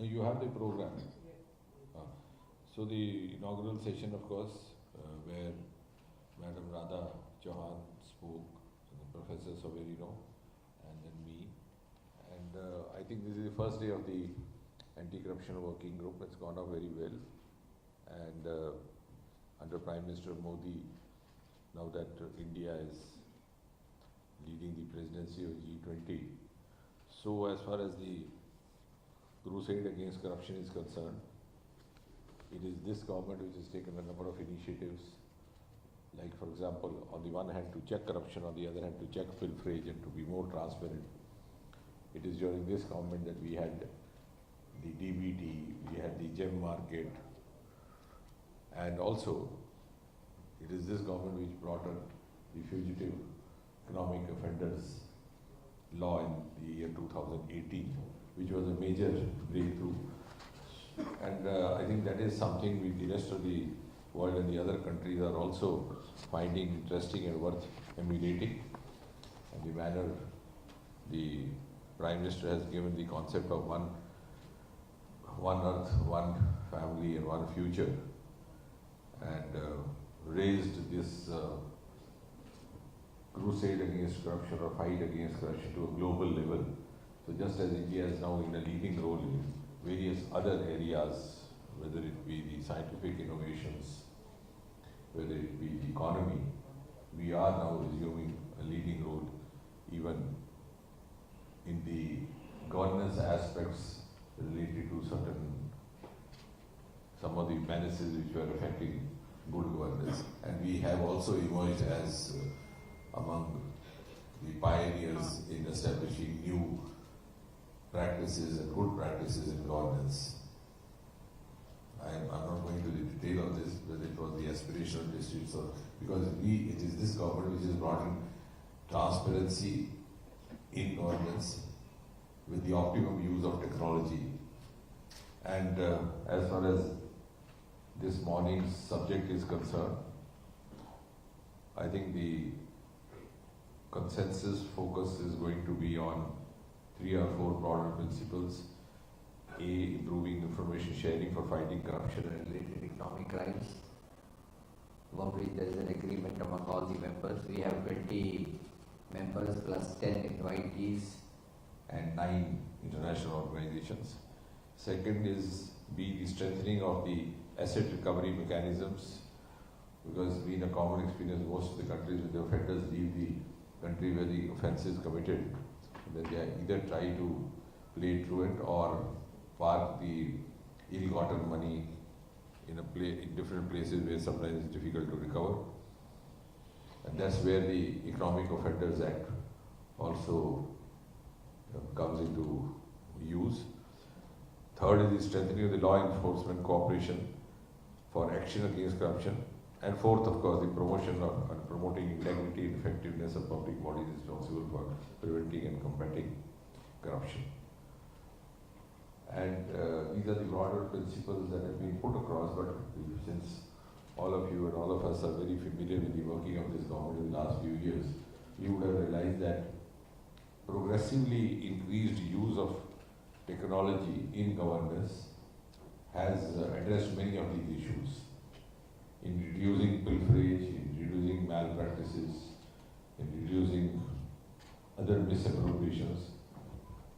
you have the program. So the inaugural session, of course, where Madam Radha Chauhan spoke, the Professor Saverino, and then me. And I think this is the first day of the anti-corruption working group. It's gone off very well. And under Prime Minister Modi, now that India is leading the presidency of G20, so as far as the crusade against corruption is concerned, it is this government which has taken a number of initiatives, like for example, on the one hand to check corruption, on the other hand to check pilferage and to be more transparent. It is during this government that we had the DBT, we had the gem market, and also it is this government which brought up the Fugitive Economic Offenders law in the year 2018, which was a major breakthrough. And I think that is something which the rest of the world and the other countries are also finding interesting and worth emulating. And the manner the Prime Minister has given the concept of one earth, one family and one future, and raised this crusade against corruption or fight against corruption to a global level. So just as India is now in a leading role in various other areas, whether it be the scientific innovations, whether it be the economy, we are now resuming a leading role even in the governance aspects related to some of the menaces which were affecting good governance. And we have also emerged as among the pioneers in establishing new practices and good practices in governance. I'm not going to the detail of this, but it was the aspirational districts, because it is this government which has brought in transparency in governance with the optimum use of technology. And as far as this morning's subject is concerned, I think the consensus focus is going to be on 3 or 4 broader principles. A, improving information sharing for fighting corruption and related economic crimes. Normally there is an agreement among all the members. We have 20 members plus 10 invitees. And 9 international organizations. Second is B, the strengthening of the asset recovery mechanisms, because in a common experience, most of the countries with the offenders leave the country where the offence is committed. Then they either try to play truant or park the ill-gotten money in different places where sometimes it's difficult to recover. And that's where the Economic Offenders Act also comes into use. Third is the strengthening of the law enforcement cooperation for action against corruption. And fourth, of course, the promotion of and promoting integrity and effectiveness of public bodies responsible for preventing and combating corruption. And these are the broader principles that have been put across, but since all of you and all of us are very familiar with the working of this government in the last few years, you would have realized that progressively increased use of technology in governance has addressed many of these issues in reducing pilferage, in reducing malpractices, in reducing other misappropriations.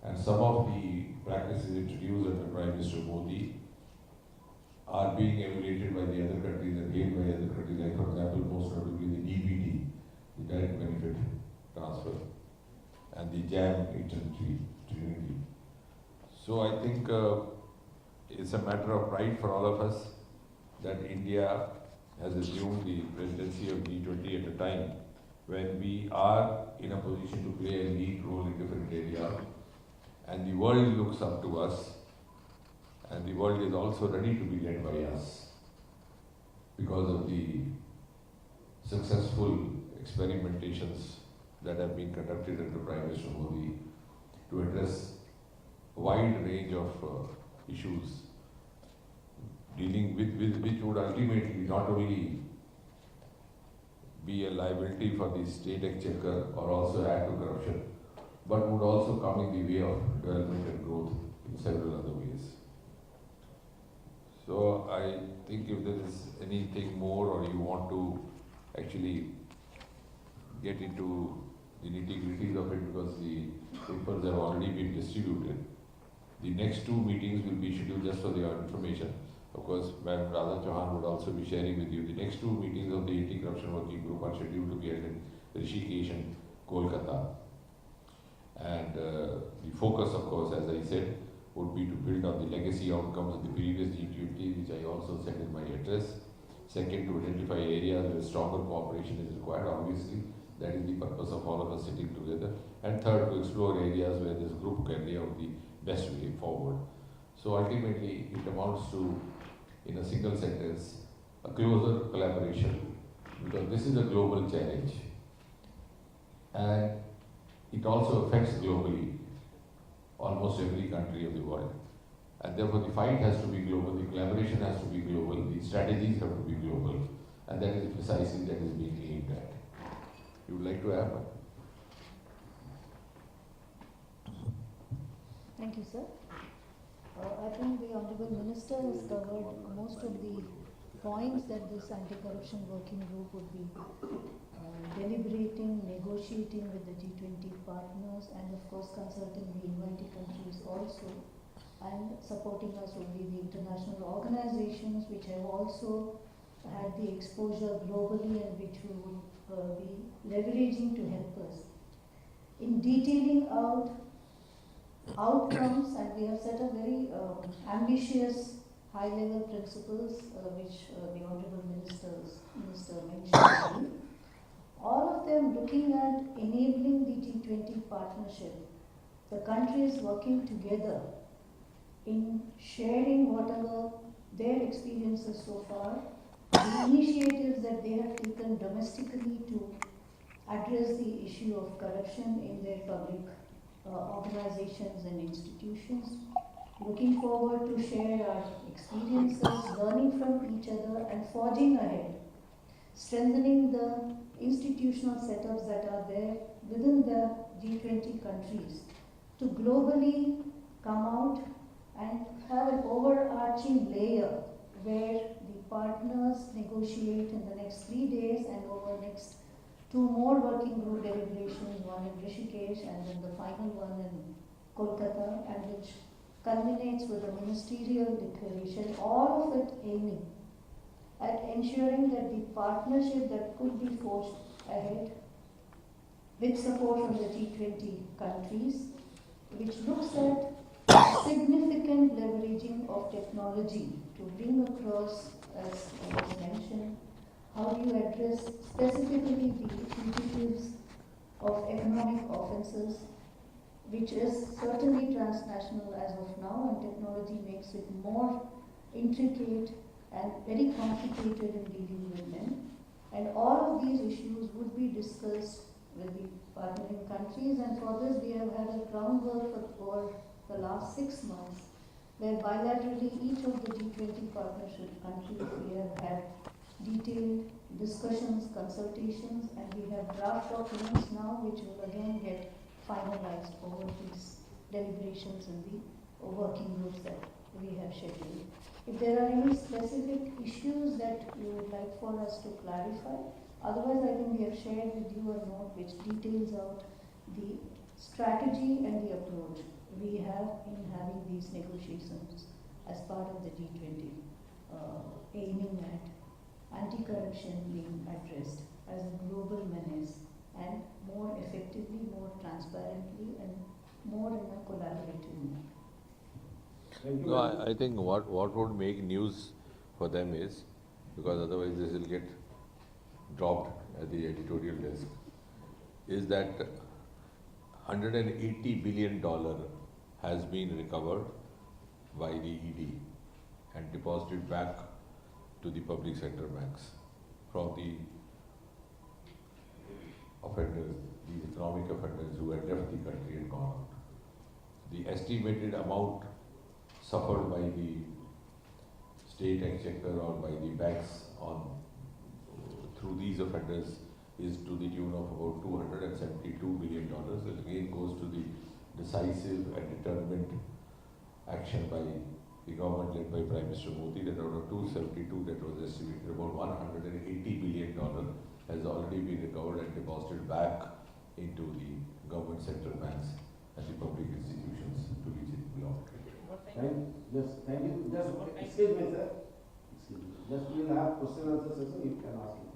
And some of the practices introduced under Prime Minister Modi are being emulated by the other countries and gained by other countries, like for example, most notably the DBT, the direct benefit transfer, and the jam Trinity. So I think it's a matter of pride for all of us that India has assumed the presidency of G20 at a time when we are in a position to play a lead role in different areas, and the world looks up to us, and the world is also ready to be led by us because of the successful experimentations that have been conducted under Prime Minister Modi to address a wide range of issues dealing with which would ultimately not only be a liability for the state exchequer or also add to corruption, but would also come in the way of development and growth in several other ways. I think if there is anything more or you want to actually get into the nitty-gritties of it, because the papers have already been distributed. The next two meetings will be scheduled just for your information. Of course, Madam Radha Chauhan would also be sharing with you. The next two meetings of the Anti-Corruption Working Group are scheduled to be held in Rishikesh and Kolkata. And the focus, of course, as I said, would be to build on the legacy outcomes of the previous G20, which I also said in my address. Second, to identify areas where stronger cooperation is required. Obviously, that is the purpose of all of us sitting together. And third, to explore areas where this group can lay out the best way forward. So ultimately, it amounts to, in a single sentence, a closer collaboration, because this is a global challenge. And it also affects globally almost every country of the world. And therefore the fight has to be global, the collaboration has to be global, the strategies have to be global. And that is precisely that is being aimed at. You would like to add? Thank you, sir. I think the Honorable Minister has covered most of the points that this anti-corruption working group would be deliberating, negotiating with the G20 partners, and of course consulting the invitee countries also, and supporting us will be the international organizations which have also had the exposure globally and which we would be leveraging to help us in detailing out outcomes, and we have set a very ambitious high-level principles which the Honorable Minister mentioned. All of them looking at enabling the G20 partnership, the countries working together in sharing whatever their experiences so far, the initiatives that they have taken domestically to address the issue of corruption in their public organizations and institutions. Looking forward to share our experiences, learning from each other and forging ahead, strengthening the institutional setups that are there within the G20 countries to globally come out and have an overarching layer where the partners negotiate in the next 3 days and over the next 2 more working group deliberations, one in Rishikesh and then the final one in Kolkata, and which culminates with a ministerial declaration, all of it aiming at ensuring that the partnership that could be forged ahead with support from the G20 countries, which looks at significant leveraging of technology to bring across, as was mentioned, how do you address specifically the fugitives of economic offences, which is certainly transnational as of now, and technology makes it more intricate and very complicated in dealing with them. And all of these issues would be discussed with the partnering countries, and for this we have had a groundwork for the last 6 months, where bilaterally each of the G20 partnership countries we have had detailed discussions, consultations, and we have draft documents now which will again get finalized over these deliberations in the working groups that we have scheduled. If there are any specific issues that you would like for us to clarify, otherwise I think we have shared with you a note which details out the strategy and the approach we have in having these negotiations as part of the G20, aiming at anti-corruption being addressed as a global menace and more effectively, more transparently, and more in a collaborative manner. No, I think what would make news for them is, because otherwise this will get dropped at the editorial desk, is that $180 billion has been recovered by the ED and deposited back to the public sector banks from the offenders, these economic offenders who had left the country and gone out. The estimated amount suffered by the state exchequer or by the banks on through these offenders is to the tune of about $272 billion. It again goes to the decisive and determined action by the government led by Prime Minister Modi, that out of 272 that was estimated, about $180 billion has already been recovered and deposited back into the government central banks and the public institutions to which it belongs. Thank you. Just excuse me, sir. Excuse me. Just we will have question answer session. You can ask me.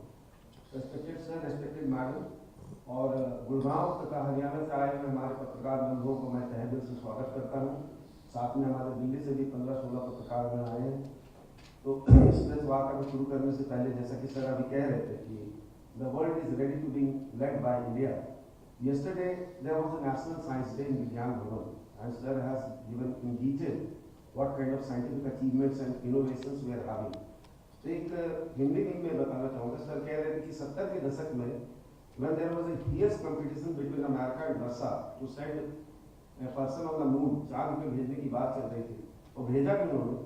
Respected sir, respected madam, और गुड़गांव तथा हरियाणा से आए हुए हमारे पत्रकार बंधुओं को मैं तहे दिल से स्वागत करता हूँ। साथ में हमारे दिल्ली से भी 15-16 पत्रकार में आए हैं। तो इस प्रेस वार्ता को शुरू करने से पहले जैसा कि सर अभी कह रहे थे कि the world is ready to be led by India. Yesterday there was a National Science Day in Gurgaon, and sir has given in detail what kind of scientific achievements and innovations we are having. तो एक हिंदी में बताना चाहूँगा, sir कह रहे थे कि 70 के दशक में when there was a fierce competition between America and Russia to send a person on the moon, चांद पे भेजने की बात चल रही थी, और भेजा भी उन्होंने।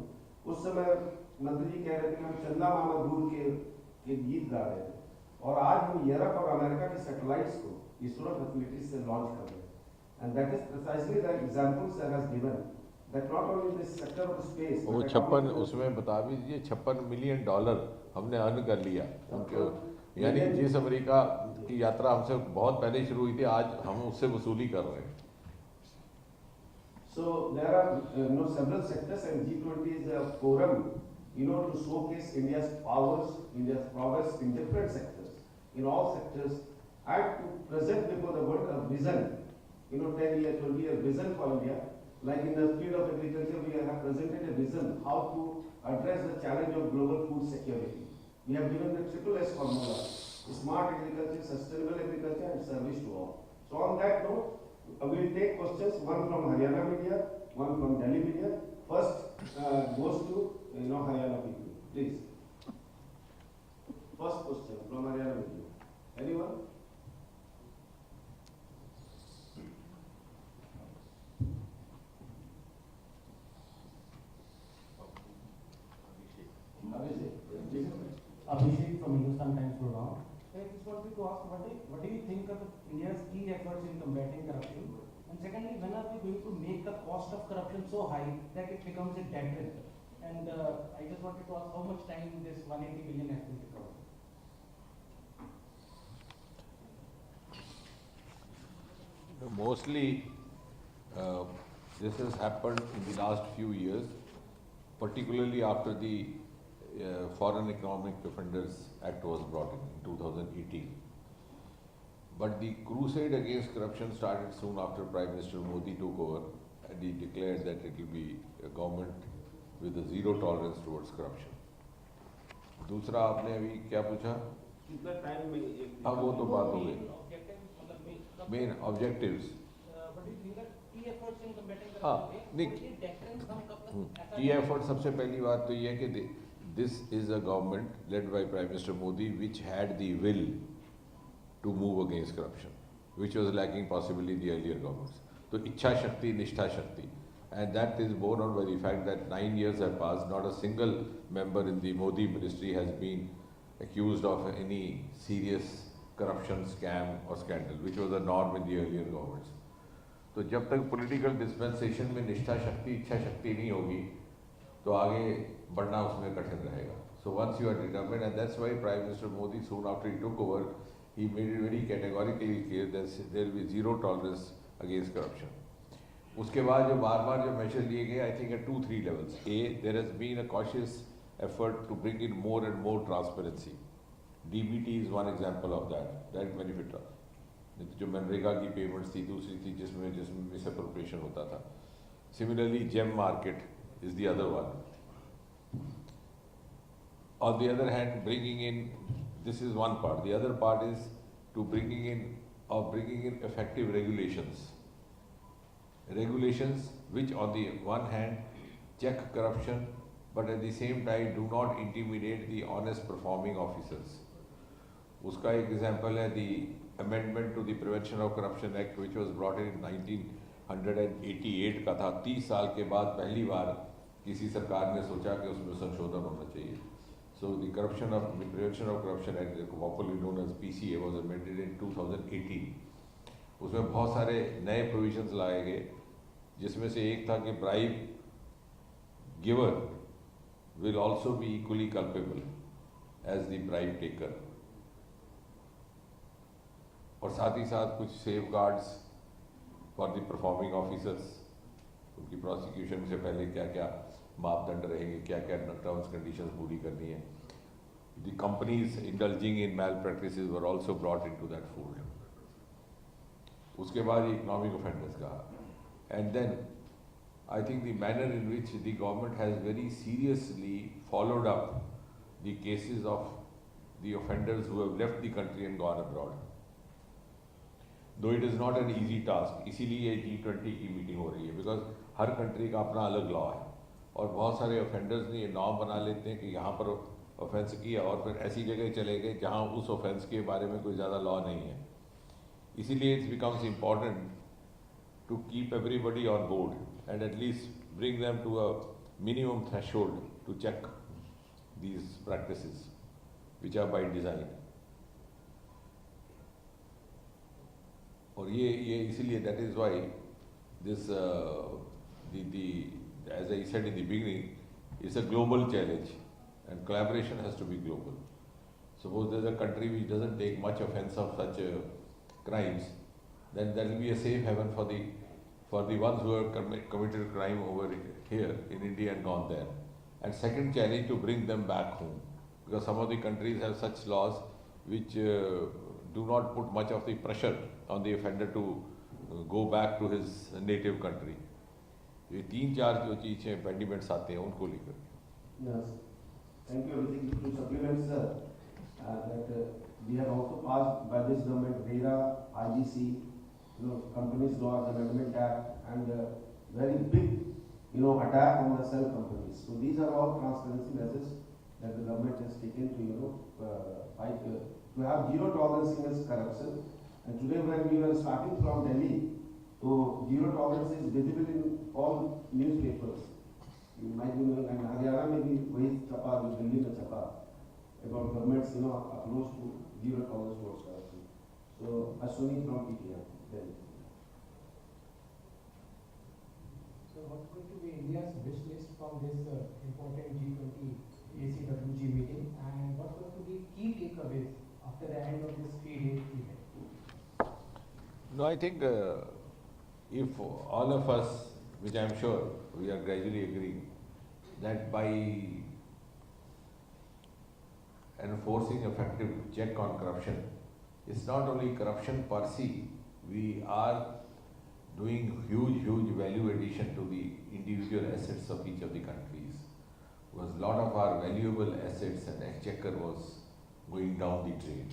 उस समय मंत्री जी कह रहे थे कि हम चंदा मामा दूर के एक गीत गा रहे थे, और आज हम यूरोप और अमेरिका के सैटेलाइट्स को इसरो फैसिलिटीज से लॉन्च कर रहे हैं, and that is precisely the example sir has given. That not only in this sector of space. वो 56 उसमें बता भी दीजिए $56 मिलियन हमने अर्न कर लिया उनके, यानी जिस अमेरिका की यात्रा हमसे बहुत पहले शुरू हुई थी, आज हम उससे वसूली कर रहे हैं। So there are several sectors, and G20 is a forum, to showcase India's powers, India's progress in different sectors, in all sectors, and to present before the world a vision, 10-year, 20-year vision for India. Like in the field of agriculture, we have presented a vision how to address the challenge of global food security. We have given the triple S formula: smart agriculture, sustainable agriculture, and service to all. So on that note, we will take questions, one from Haryana media, one from Delhi media. First goes to Haryana people. Please. First question from Haryana media. Anyone? Abhishek from Hindustan Times Gurgaon. I just wanted to ask, what do you think of India's key efforts in combating corruption? And secondly, when are we going to make the cost of corruption so high that it becomes a deterrent? And I just wanted to ask how much time this 180 billion has been recovered. Mostly, this has happened in the last few years, particularly after the Foreign Economic Offenders Act was brought in 2018. But the crusade against corruption started soon after Prime Minister Modi took over, and he declared that it will be a government with a zero tolerance towards corruption. दूसरा आपने अभी क्या पूछा? कितना time में? हाँ, वो तो बात हो गई। Main objectives. हाँ, नहीं, key effort सबसे पहली बात तो ये है कि this is a government led by Prime Minister Modi which had the will to move against corruption, which was lacking possibly in the earlier governments. So इच्छा शक्ति, निष्ठा शक्ति, and that is borne out by the fact that 9 years have passed, not a single member in the Modi ministry has been accused of any serious corruption, scam or scandal, which was a norm in the earlier governments. तो जब तक political dispensation में निष्ठा शक्ति, इच्छा शक्ति नहीं होगी, तो आगे बढ़ना उसमें कठिन रहेगा. So once you are determined, and that's why Prime Minister Modi, soon after he took over, he made it very categorically clear that there will be zero tolerance against corruption. उसके बाद जो बार-बार जो measures लिए गए, I think at 2-3 levels. A, there has been a cautious effort to bring in more and more transparency. DBT is one example of that, direct benefit transfer. जो मनरेगा की payments थी, दूसरी थी जिसमें मिसअप्रोप्रिएशन होता था. Similarly, gem market is the other one. On the other hand, bringing in, this is one part. The other part is to bringing in effective regulations. Regulations which, on the one hand, check corruption, but at the same time do not intimidate the honest performing officers. उसका एक example है the amendment to the Prevention of Corruption Act, which was brought in 1988 का था. 30 साल के बाद पहली बार किसी सरकार ने सोचा कि उसमें संशोधन होना चाहिए. So the Prevention of Corruption Act, popularly known as PCA, was amended in 2018. उसमें बहुत सारे नए provisions लाए गए, जिसमें से एक था कि bribe giver will also be equally culpable as the bribe taker. और साथ ही साथ कुछ safeguards for the performing officers, उनकी prosecution से पहले क्या क्या मापदंड रहेंगे, क्या क्या terms conditions पूरी करनी है. The companies indulging in malpractices were also brought into that fold. उसके बाद economic offenders का, and then I think the manner in which the government has very seriously followed up the cases of the offenders who have left the country and gone abroad. Though it is not an easy task, इसीलिए ये G20 की meeting हो रही है, because her country का अपना अलग law है और बहुत सारे ऑफेंडर्स ने ये नॉर्म बना लेते हैं कि यहाँ पर ऑफेंस किया और फिर ऐसी जगह चले गए जहाँ उस ऑफेंस के बारे में कोई ज़्यादा लॉ नहीं है. इसीलिए it becomes important to keep everybody on board and at least bring them to a minimum threshold to check these practices which are by design. और ये इसीलिए that is why this as I said in the beginning, it's a global challenge and collaboration has to be global. Suppose there's a country which doesn't take much offense of such crimes, then that will be a safe haven for the ones who have committed crime over here in India and gone there. And second challenge, to bring them back home, because some of the countries have such laws which do not put much of the pressure on the offender to go back to his native country. ये तीन चार जो चीज़ें impediments आते हैं उनको लेकर. Yes, thank you. Everything to supplement, sir, that we have also passed by this government RERA, IGC, Companies Law Amendment Act, and very big, attack on the cell companies. So these are all transparency measures that the government has taken to, fight, to have zero tolerance against corruption. And today when we were starting from Delhi, so zero tolerance is visible in all newspapers. You might be knowing, and Haryana may be वही छपा जो दिल्ली में छपा about government's approach to zero tolerance towards corruption. So Ashwini from PTI. So what's going to be India's wish list from this important G20 ACWG meeting, and what's going to be key takeaways after the end of this 3-day event? No, I think if all of us, which I am sure we are gradually agreeing, that by enforcing effective check on corruption, it's not only corruption per se, we are doing huge value addition to the individual assets of each of the countries. Because a lot of our valuable assets and exchequer was going down the drain.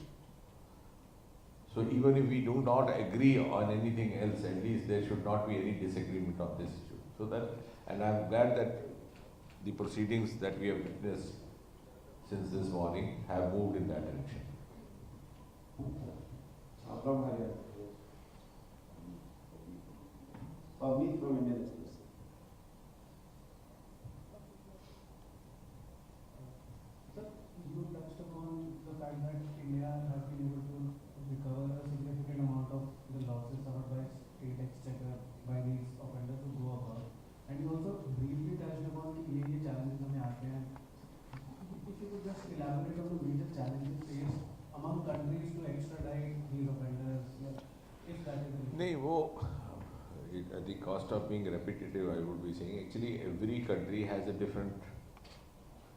So even if we do not agree on anything else, at least there should not be any disagreement on this issue. So that, and I'm glad that the proceedings that we have witnessed since this morning have moved in that direction. From Haryana. Pavneet from Indian Express. Sir, you touched upon the fact that India has been able to recover a significant amount of the losses suffered by state exchequer by these offenders who go abroad. And you also briefly touched upon the challenges हमें आते हैं. If you could just elaborate on the major challenges faced among countries to extradite these offenders, if that is the नहीं वो at the cost of being repetitive, I would be saying actually every country has a different,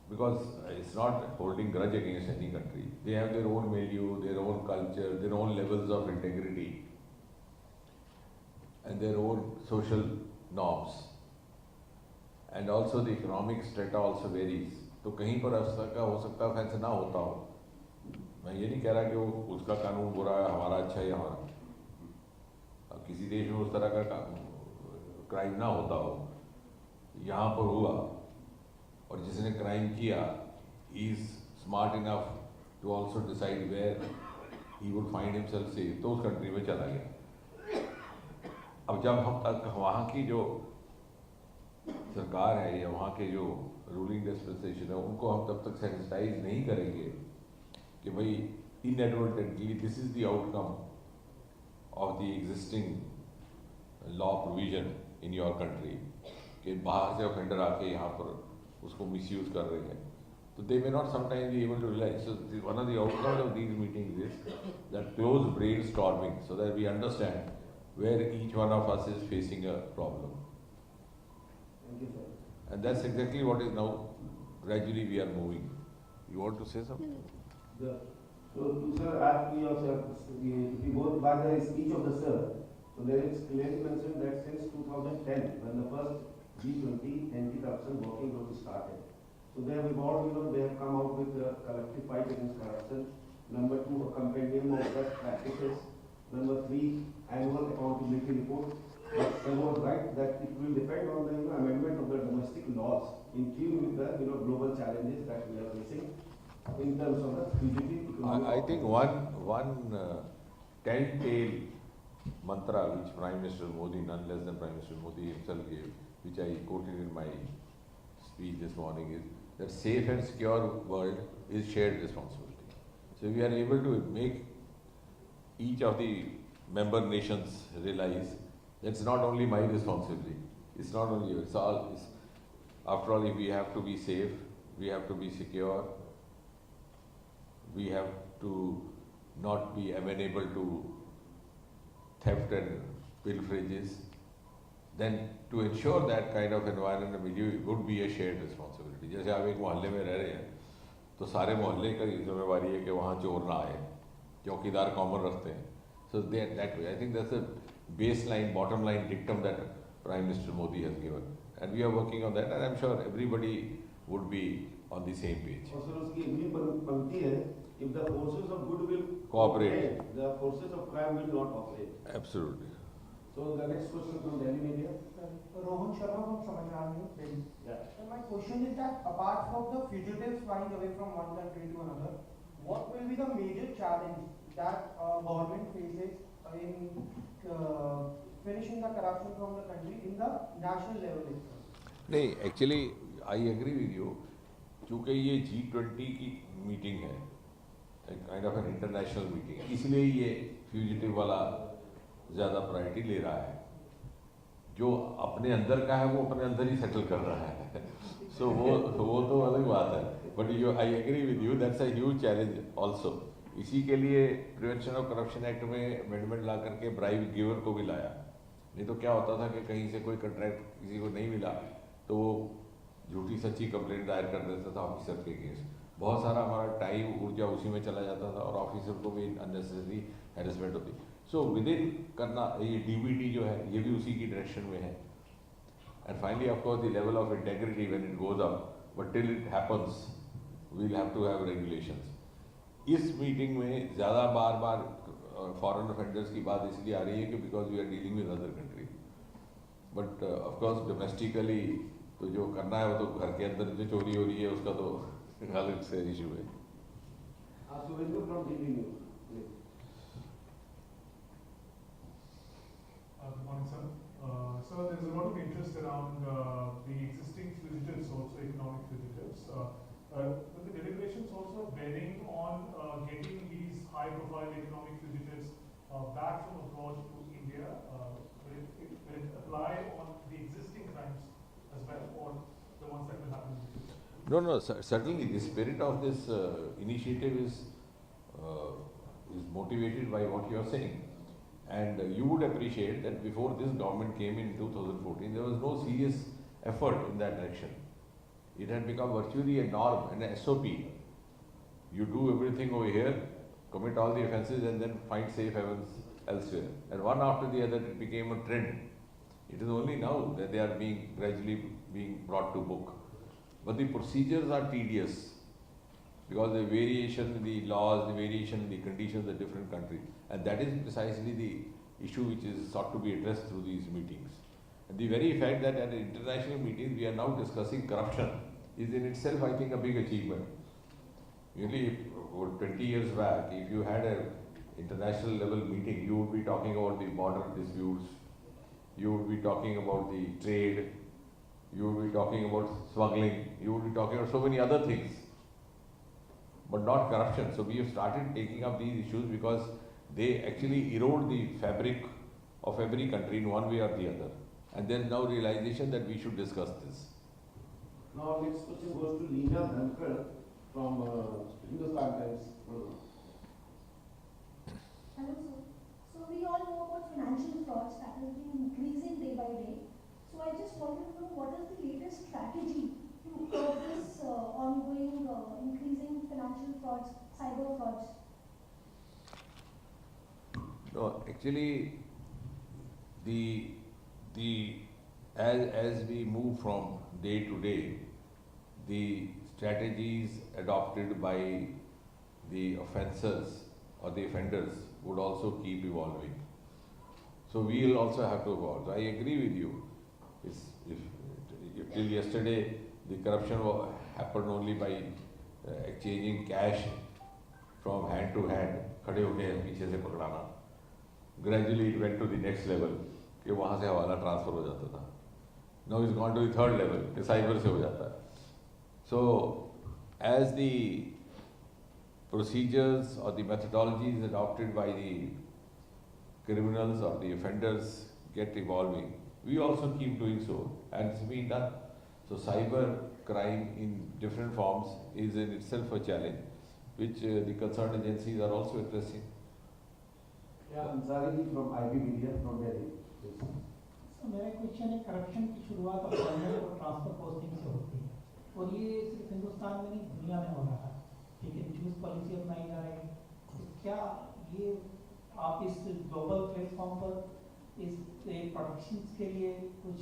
because it's not holding grudge against any country. They have their own milieu, their own culture, their own levels of integrity, and their own social norms. And also the economic strata also varies. तो कहीं पर हो सकता offense ना होता हो. मैं ये नहीं कह रहा कि वो उसका कानून बुरा है, हमारा अच्छा है, हमारा. किसी देश में उस तरह का क्राइम ना होता हो, यहाँ पर हुआ और जिसने क्राइम किया he is smart enough to also decide where he would find himself safe, तो उस कंट्री में चला गया. अब जब हम तक वहाँ की जो सरकार है या वहाँ के जो रूलिंग डिस्पेंसेशन है उनको हम तब तक सेंसिटाइज नहीं करेंगे कि भाई inadvertently this is the outcome of the existing law provision in your country कि बाहर से offender आके यहाँ पर उसको misuse कर रहे हैं. So they may not sometimes be able to realize. So one of the outcomes of these meetings is that close brainstorming so that we understand where each one of us is facing a problem. Thank you, sir. And that's exactly what is now gradually we are moving. You want to say something? So, sir, ask me also, if you go by the speech of the sir, so there is clearly mentioned that since 2010, when the first G20 anti-corruption working group started, so they have evolved, they have come out with a collective fight against corruption. Number 2, a compendium of best practices. Number 3, annual accountability report. But sir was right that it will depend on the amendment of the domestic laws in tune with the global challenges that we are facing in terms of the fugitive economic. I think one telltale mantra which Prime Minister Modi, none less than Prime Minister Modi himself gave, which I quoted in my speech this morning, is that safe and secure world is shared responsibility. So we are able to make each of the member nations realize that's not only my responsibility. It's not only you. It's all. After all, if we have to be safe, we have to be secure. We have to not be amenable to theft and pilferages. Then to ensure that kind of environment would be a shared responsibility. जैसे आप एक मोहल्ले में रह रहे हैं, तो सारे मोहल्ले का जिम्मेवारी है कि वहाँ चोर ना आए, चौकीदार कॉमन रखते हैं. So that way, I think that's a baseline, bottom line dictum that Prime Minister Modi has given, and we are working on that, and I'm sure everybody would be on the same page. Also, उसकी अगली पंक्ति है, if the forces of good will Cooperate, the forces of crime will not operate. Absolutely. So the next question from Delhi media. Rohan Sharma from Samachar News, Delhi. Yeah. So my question is that apart from the fugitives flying away from one country to another, what will be the major challenge that government faces in finishing the corruption from the country in the national level itself? नहीं, actually I agree with you. क्योंकि ये G20 की meeting है, kind of an international meeting, इसलिए ये fugitive वाला ज़्यादा priority ले रहा है. जो अपने अंदर का है वो अपने अंदर ही सेटल कर रहा है. So वो तो अलग बात है. But I agree with you. That's a huge challenge also. इसी के लिए प्रिवेंशन ऑफ करप्शन एक्ट में अमेंडमेंट ला करके ब्राइब गिवर को भी लाया. नहीं तो क्या होता था कि कहीं से कोई कॉन्ट्रैक्ट किसी को नहीं मिला तो वो झूठी सच्ची कंप्लेंट दायर कर देता था ऑफिसर के केस. बहुत सारा हमारा टाइम ऊर्जा उसी में चला जाता था और ऑफिसर को भी अननेसेसरी हैरेसमेंट होती. सो विद इन करना, ये डीबीटी जो है ये भी उसी की डायरेक्शन में है. And finally of course the level of integrity when it goes up, but till it happens we will have to have regulations. इस मीटिंग में ज़्यादा बार बार फॉरेन ऑफेंडर्स की बात इसलिए आ रही है कि because we are dealing with other country. But of course domestically तो जो करना है वो तो घर के अंदर जो चोरी हो रही है उसका तो अलग से इशू है. Good morning, sir. So there's a lot of interest around the existing fugitives, also economic fugitives. But the deliberations also bearing on getting these high-profile economic fugitives back from abroad to India. Will it apply on the existing crimes as well, or the ones that will happen in the future? No, certainly the spirit of this initiative is motivated by what you are saying. And you would appreciate that before this government came in 2014, there was no serious effort in that direction. It had become virtually a norm, an SOP. You do everything over here, commit all the offences and then find safe havens elsewhere. And one after the other it became a trend. It is only now that they are gradually being brought to book. But the procedures are tedious because the variation in the laws, the variation in the conditions of different countries. And that is precisely the issue which is sought to be addressed through these meetings. And the very fact that at international meetings we are now discussing corruption is in itself, I think, a big achievement. Usually, 20 years back, if you had an international level meeting, you would be talking about the border disputes, you would be talking about the trade, you would be talking about smuggling, you would be talking about so many other things, but not corruption. So we have started taking up these issues because they actually erode the fabric of every country in one way or the other. And there is now realization that we should discuss this. Now Now next question goes to Leena Dhankar from Hindustan Times. Hello, sir. So we all know about financial frauds that has been increasing day by day. So I just wanted to know what is the latest strategy to curb this ongoing increasing financial frauds, cyber frauds? No, actually, as we move from day to day, the strategies adopted by the offenders or the offenders would also keep evolving. So we will also have to evolve. I agree with you. If till yesterday the corruption happened only by exchanging cash from hand to hand, खड़े होके पीछे से पकड़ाना. Gradually it went to the next level कि वहाँ से हवाला transfer हो जाता था. Now it's gone to the third level कि साइबर से हो जाता है. So as the procedures or the methodologies adopted by the criminals or the offenders get evolving, we also keep doing so, and it's being done. So cyber crime in different forms is in itself a challenge, which the concerned agencies are also addressing. Yeah, Ansari from IB Media from Delhi. So मेरा question है, corruption की शुरुआत appointment और transfer posting से होती है और ये सिर्फ हिंदुस्तान में नहीं दुनिया में हो रहा है. ठीक है, न्यूज़ पॉलिसी अपनाई जा रही है. तो क्या ये आप इस ग्लोबल प्लेटफॉर्म पर इस प्रोटेक्शन के लिए कुछ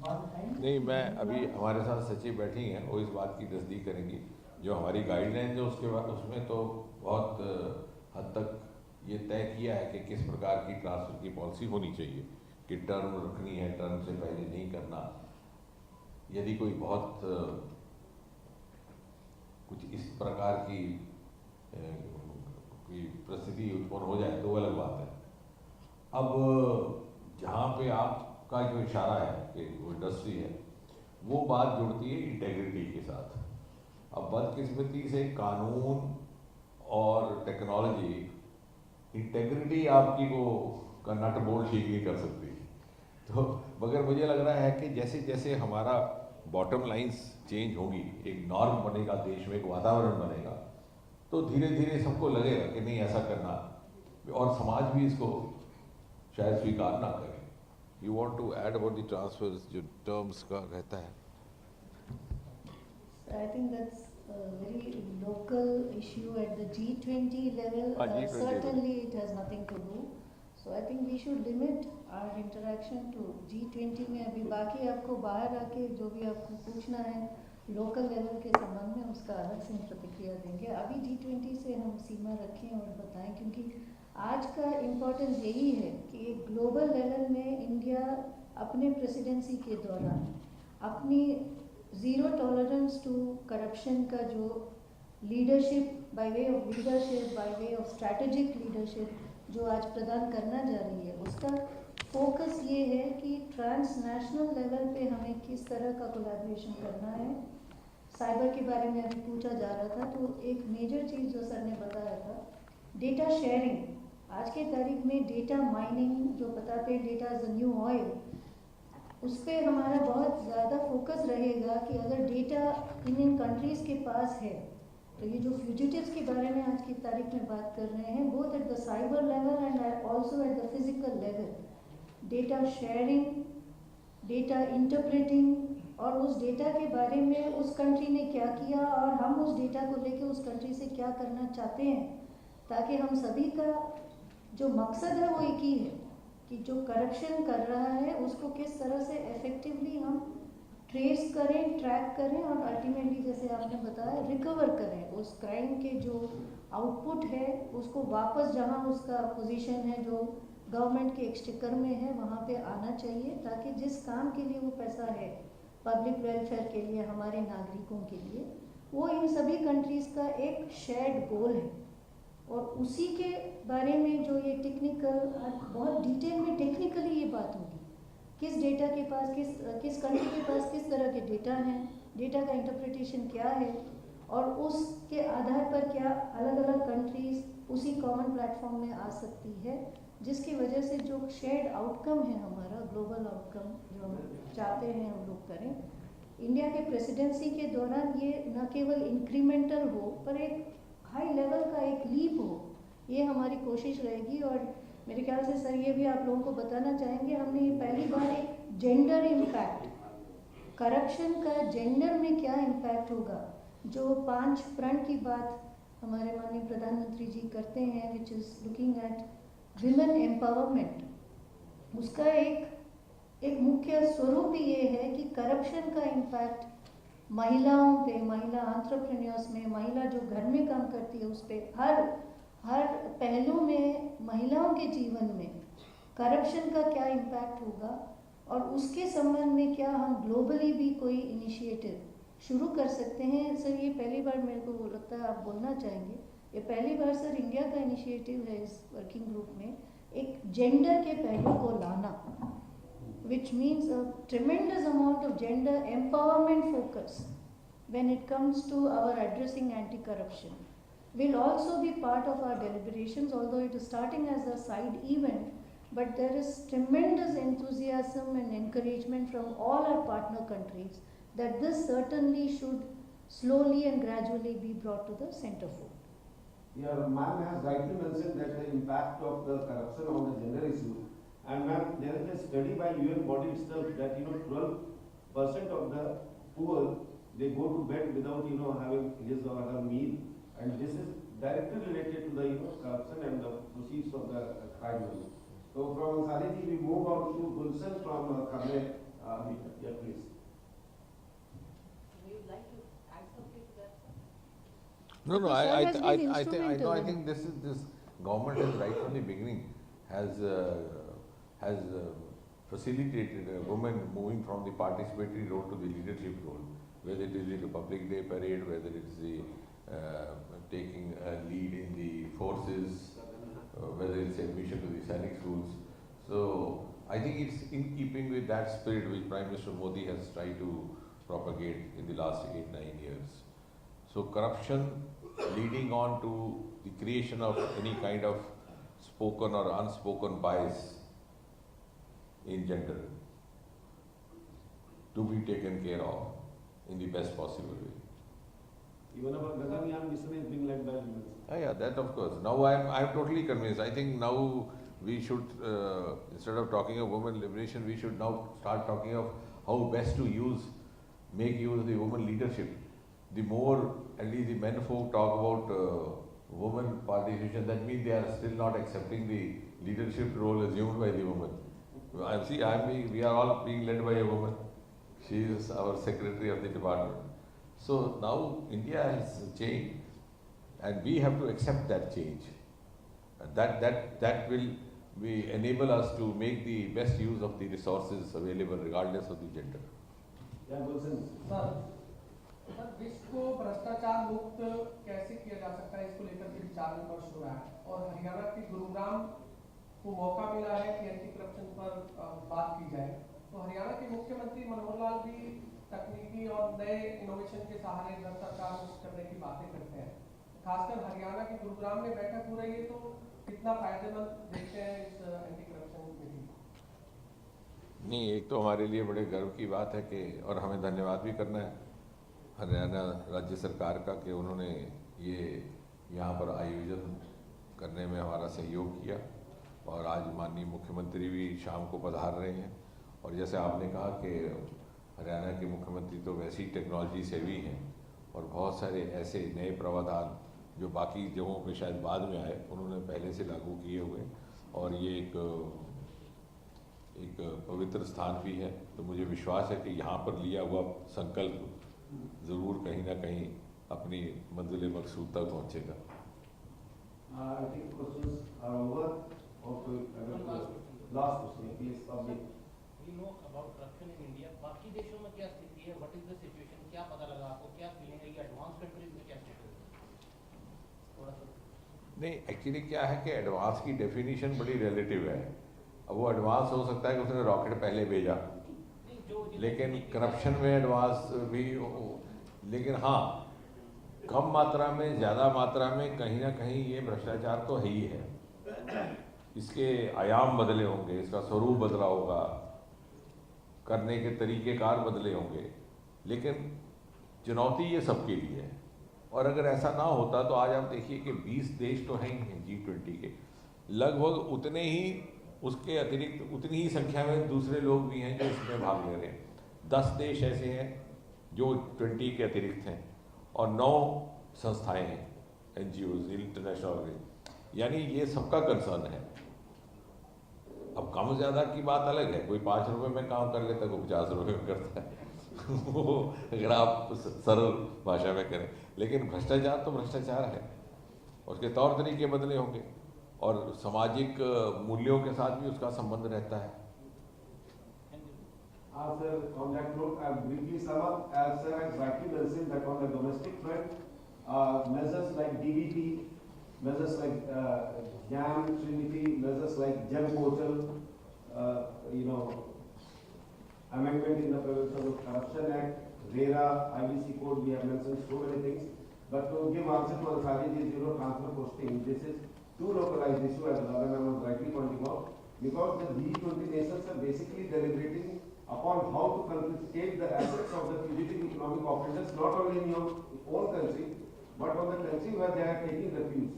बात उठाएंगे? नहीं, मैं अभी हमारे साथ सचिव बैठी हैं, वो इस बात की तस्दीक करेंगी. जो हमारी गाइडलाइन जो उसके बाद उसमें तो बहुत हद तक ये तय किया है कि किस प्रकार की ट्रांसफर की पॉलिसी होनी चाहिए, कि टर्म रखनी है, टर्म से पहले नहीं करना. यदि कोई बहुत कुछ इस प्रकार की कोई परिस्थिति उत्पन्न हो जाए तो वो अलग बात है. अब जहाँ पे आपका जो इशारा है कि वो इंडस्ट्री है, वो बात जुड़ती है इंटेग्रिटी के साथ. अब बदकिस्मती से कानून और टेक्नोलॉजी इंटेग्रिटी आपकी को का नट बोल्ट ठीक नहीं कर सकती. तो मगर मुझे लग रहा है कि जैसे जैसे हमारा बॉटम लाइंस चेंज होगी, एक नॉर्म बनेगा, देश में एक वातावरण बनेगा, तो धीरे धीरे सबको लगेगा कि नहीं ऐसा करना, और समाज भी इसको शायद स्वीकार ना करे. You want to add about the transfers जो टर्म्स का रहता है? I think that's a very local issue at the G20 level. G20 Certainly it has nothing to do. So I think we should limit our interaction to G20 में. अभी बाकी आपको बाहर आके जो भी आपको पूछना है लोकल लेवल के संबंध में उसका अलग से प्रतिक्रिया देंगे. अभी G20 से हम सीमा रखें और बताएं, क्योंकि आज का इम्पोर्टेंस यही है कि एक ग्लोबल लेवल में इंडिया अपने प्रेसिडेंसी के दौरान अपनी ज़ीरो टॉलरेंस टू करप्शन का जो leadership by way of leadership, by way of strategic leadership जो आज प्रदान करना जा रही है, उसका फोकस ये है कि ट्रांसनेशनल लेवल पे हमें किस तरह का कोलैबोरेशन करना है. साइबर के बारे में अभी पूछा जा रहा था, तो एक मेजर चीज़ जो सर ने बताया था, डेटा शेयरिंग. आज के तारीख में डेटा माइनिंग जो बताते हैं data is the new oil, उस पर हमारा बहुत ज़्यादा फोकस रहेगा कि अगर डेटा इन कंट्रीज़ के पास है, तो ये जो फ्यूजिटिव्स के बारे में आज की तारीख में बात कर रहे हैं, both at the cyber level and also at the physical level, data sharing, data interpreting, और उस डेटा के बारे में उस कंट्री ने क्या किया और हम उस डेटा को लेकर उस कंट्री से क्या करना चाहते हैं, ताकि हम सभी का जो मकसद है वो एक ही है कि जो करप्शन कर रहा है उसको किस तरह से इफेक्टिवली हम ट्रेस करें, ट्रैक करें और अल्टीमेटली जैसे आपने बताया रिकवर करें उस क्राइम के जो आउटपुट है उसको वापस जहां उसका पोजीशन है जो गवर्नमेंट के एक्सचेकर में है वहां पे आना चाहिए, ताकि जिस काम के लिए वो पैसा है पब्लिक वेलफेयर के लिए, हमारे नागरिकों के लिए, वो इन सभी कंट्रीज़ का एक शेयर्ड गोल है. और उसी के बारे में जो ये टेक्निकल बहुत डिटेल में टेक्निकली ये बात होगी, किस डेटा के पास किस कंट्री के पास किस तरह के डेटा हैं, डेटा का इंटरप्रिटेशन क्या है, और उसके आधार पर क्या अलग अलग कंट्रीज़ उसी कॉमन प्लेटफॉर्म में आ सकती है, जिसकी वजह से जो शेयर्ड आउटकम है हमारा ग्लोबल आउटकम जो हम चाहते हैं हम लोग करें, इंडिया के प्रेसिडेंसी के दौरान ये न केवल इंक्रीमेंटल हो पर एक हाई लेवल का एक लीप हो, ये हमारी कोशिश रहेगी। और मेरे ख्याल से सर ये भी आप लोगों को बताना चाहेंगे, हमने ये पहली बार एक जेंडर इम्पैक्ट, करप्शन का जेंडर में क्या इम्पैक्ट होगा, जो 5 प्रण की बात हमारे माननीय प्रधानमंत्री जी करते हैं, which is looking at women empowerment, उसका एक मुख्य स्वरूप ये है कि करप्शन का इम्पैक्ट महिलाओं पे, महिला एंटरप्रेन्योर्स में, महिला जो घर में काम करती है उस पर, हर पहलू में महिलाओं के जीवन में करप्शन का क्या इम्पैक्ट होगा, और उसके संबंध में क्या हम ग्लोबली भी कोई इनिशिएटिव शुरू कर सकते हैं। सर ये पहली बार मेरे को लगता है आप बोलना चाहेंगे, ये पहली बार सर इंडिया का इनिशिएटिव है इस वर्किंग ग्रुप में एक जेंडर के पहलू को लाना, which means a tremendous amount of gender empowerment focus when it comes to our addressing anti-corruption will also be part of our deliberations, although it is starting as a side event, but there is tremendous enthusiasm and encouragement from all our partner countries that this certainly should slowly and gradually be brought to the centerfold. Yeah, ma'am has rightly mentioned that the impact of the corruption on the gender issue. And ma'am, there is a study by UN body itself that 12% of the poor, they go to bed without having his or her meal, and this is directly related to the corruption and the proceeds of the crime. So from Saliji we move on to Gulshan from Karne. Yeah, please. Would you like to add something to that? No, Because sir has been I instrumental in- think this government has right from the beginning has facilitated a woman moving from the participatory role to the leadership role, whether it is the Republic Day parade, whether it is the taking a lead in the forces, whether it's admission to the Sainik schools. So I think it's in keeping with that spirit which Prime Minister Modi has tried to propagate in the last 8-9 years. So corruption leading on to the creation of any kind of spoken or unspoken bias in gender to be taken care of in the best possible way. Even our Gaganyaan mission is being led by women. Yeah, that of course. Now I'm totally convinced. I think now we should, instead of talking of women liberation, we should now start talking of how best to make use of the women leadership. The more, at least the men folk talk about women participation, that means they are still not accepting the leadership role assumed by the woman. We are all being led by a woman. She is our secretary of the department. So now India has changed, and we have to accept that change. That will enable us to make the best use of the resources available, regardless of the gender. Yeah, Gulshan. Sir विश्व को भ्रष्टाचार मुक्त कैसे किया जा सकता है, इसको लेकर के विचार विमर्श हो रहा है, और हरियाणा के गुरुग्राम को मौका मिला है कि एंटी करप्शन पर बात की जाए। तो हरियाणा के मुख्यमंत्री मनोहर लाल भी तकनीकी और नए इनोवेशन के सहारे भ्रष्टाचार मुक्त करने की बातें करते हैं। खासकर हरियाणा के गुरुग्राम में बैठक हो रही है, तो कितना फायदेमंद देखते हैं इस एंटी करप्शन मीटिंग? नहीं, एक तो हमारे लिए बड़े गर्व की बात है कि, और हमें धन्यवाद भी करना है हरियाणा राज्य सरकार का कि उन्होंने ये यहाँ पर आयोजन करने में हमारा सहयोग किया, और आज माननीय मुख्यमंत्री भी शाम को पधार रहे हैं। और जैसे आपने कहा कि हरियाणा के मुख्यमंत्री तो वैसी टेक्नोलॉजी सेवी हैं, और बहुत सारे ऐसे नए प्रावधान जो बाकी जगहों पे शायद बाद में आए, उन्होंने पहले से लागू किए हुए, और ये एक पवित्र स्थान भी है। तो मुझे विश्वास है कि यहाँ पर लिया हुआ संकल्प ज़रूर कहीं ना कहीं अपनी मंजिल मकसूद तक पहुँचेगा। I think questions are over. Last question, please, public. We know about corruption in India. बाकी देशों में क्या स्थिति है? What is the situation? क्या पता लगा आपको? क्या फीलिंग है? ये एडवांस कंट्रीज में क्या स्थिति है? थोड़ा सा नहीं, एक्चुअली क्या है कि एडवांस की डेफिनेशन बड़ी रिलेटिव है। अब वो एडवांस हो सकता है कि उसने रॉकेट पहले भेजा, लेकिन करप्शन में एडवांस भी, लेकिन हाँ कम मात्रा में ज़्यादा मात्रा में कहीं ना कहीं ये भ्रष्टाचार तो है ही है। इसके आयाम बदले होंगे, इसका स्वरूप बदला होगा, करने के तरीक़ेकार बदले होंगे, लेकिन चुनौती ये सबके लिए है। और अगर ऐसा ना होता तो आज आप देखिए कि 20 देश तो हैं ही हैं G20 के, लगभग उतने ही उसके अतिरिक्त उतनी ही संख्या में दूसरे लोग भी हैं जो इसमें भाग ले रहे हैं। 10 देश ऐसे हैं जो 20 के अतिरिक्त हैं और 9 संस्थाएं हैं, NGOs, इंटरनेशनल ऑर्गेनाइजेशन, यानी ये सबका कंसर्न है। अब कम ज़्यादा की बात अलग है, कोई 5 रुपए में काम कर लेता है, कोई 50 रुपए में करता है वो अगर आप सरल भाषा में करें, लेकिन भ्रष्टाचार तो भ्रष्टाचार है, उसके तौर तरीके बदले होंगे और सामाजिक मूल्यों के साथ भी उसका संबंध रहता है। Sir, on that note, I'll briefly sum up. As Sir has rightly mentioned that on the domestic front, measures like DBT, measures like JAM, Trinity, measures like GEM portal, amendment in the Prevention of Corruption Act, RERA, IBC code, we have mentioned so many things. But to give answer to Ansari zero transfer posting, this is too localized issue as the other was rightly pointing out, because the G20 nations are basically deliberating upon how to confiscate the assets of the fugitive economic offenders, not only in your own country, but on the country where they are taking refuge,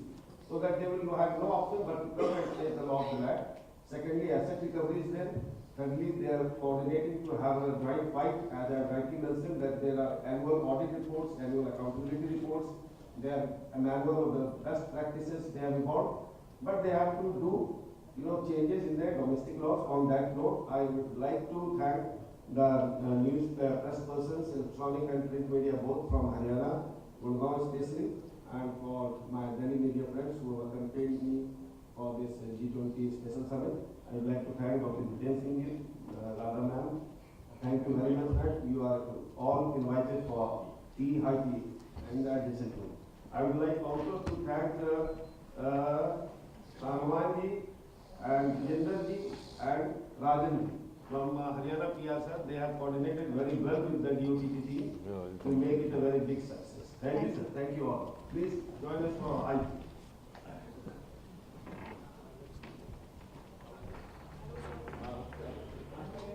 so that they will have no option but to come and take the law of the land. Secondly, asset recovery is there. Thirdly, they are coordinating to have a joint fight, as I have rightly mentioned, that there are annual audit reports, annual accountability reports, they are a manual of the best practices they have evolved, but they have to do changes in their domestic laws. On that note, I would like to thank the news press persons, electronic and print media, both from Haryana, Gurgaon especially, and for my Delhi media friends who have accompanied me for this G20 special summit. I would like to thank Dr. Jiten Singh, Radha ma'am. Thank you very much, sir. You are all invited for tea, high tea, and discipline. I would like also to thank Sanuman ji and Jinder ji and Rajan ji from Haryana PR, sir. They have coordinated very well with the DOTT team to make it a very big success. Thank you, sir. Thank you all. Please join us for high tea.